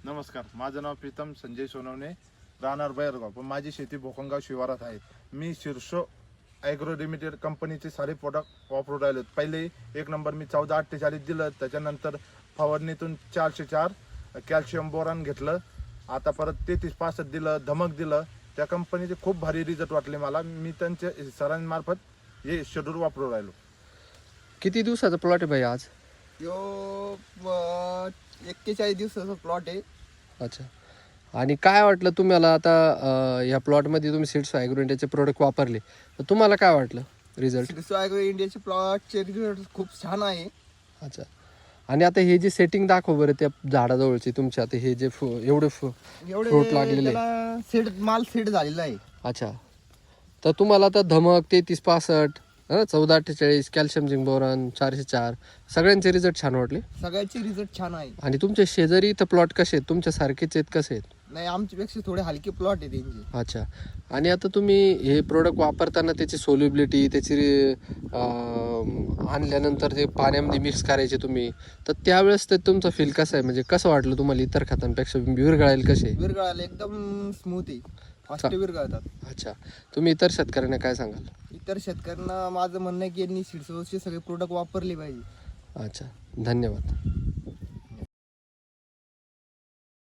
नमस्कार, माझं नाव प्रीतम संजय सोनवणे, राहणार बैरगाव, पण माझी शेती भोकंगाव शिवारात आहे. मी शीर्षो ॲग्रो लिमिटेड कंपनीचे सारे प्रोडक्ट वापरून राहिलो. पहिले एक नंबर मी 1448 दिलं, त्याच्यानंतर फवारणीतून 404 कॅल्शियम बोरान घेतलं, आता परत 3365 दिलं, धमक दिलं. त्या कंपनीचे खूप भारी रिझल्ट वाटले मला. मी त्यांच्या सरांमार्फत हे शेड्यूल वापरून राहिलो. किती दिवसाचा प्लॉट आहे भाई आज? यो 41 दिवसाचा प्लॉट आहे. अच्छा. आणि काय वाटलं तुम्हाला आता या प्लॉटमध्ये तुम्ही सीड्स ॲग्रो इंडियाचे प्रोडक्ट वापरले तर तुम्हाला काय वाटलं रिझल्ट? शीर्षो ॲग्रो इंडियाचे प्लॉटचे रिझल्ट खूप छान आहे. अच्छा. आणि आता हे जे सेटिंग दाखव बरं त्या झाडाजवळचे तुमच्या, आता हे जे एवढे फ्रूट लागलेले त्याला माल सेट झालेला आहे. अच्छा. तर तुम्हाला आता धमक 3365 1448 कॅल्शियम झिंक बोरॉन 404 सगळ्यांचे रिझल्ट छान वाटले. सगळ्याचे रिझल्ट छान आहे. आणि तुमचे शेजारी इथं प्लॉट कसे आहेत, तुमच्या सारखेच आहेत कसे आहेत? नाही, आमच्यापेक्षा थोडे हलके प्लॉट आहे त्यांचे. अच्छा. आणि आता तुम्ही हे प्रोडक्ट वापरताना त्याची सोल्युबिलिटी त्याची आणल्यानंतर ते पाण्यामध्ये मिक्स करायचे तुम्ही, तर त्यावेळेस ते तुमचं फील कसं आहे, म्हणजे कसं वाटलं तुम्हाला इतर खतांपेक्षा विरघळायला कसे? विरघळायला एकदम स्मूथ आहे, फास्ट विरघळतात. अच्छा. तुम्ही इतर शेतकऱ्यांना काय सांगाल? इतर शेतकऱ्यांना माझं म्हणणं आहे की यांनी शीर्षोचे सगळे प्रोडक्ट वापरले पाहिजे. अच्छा, धन्यवाद.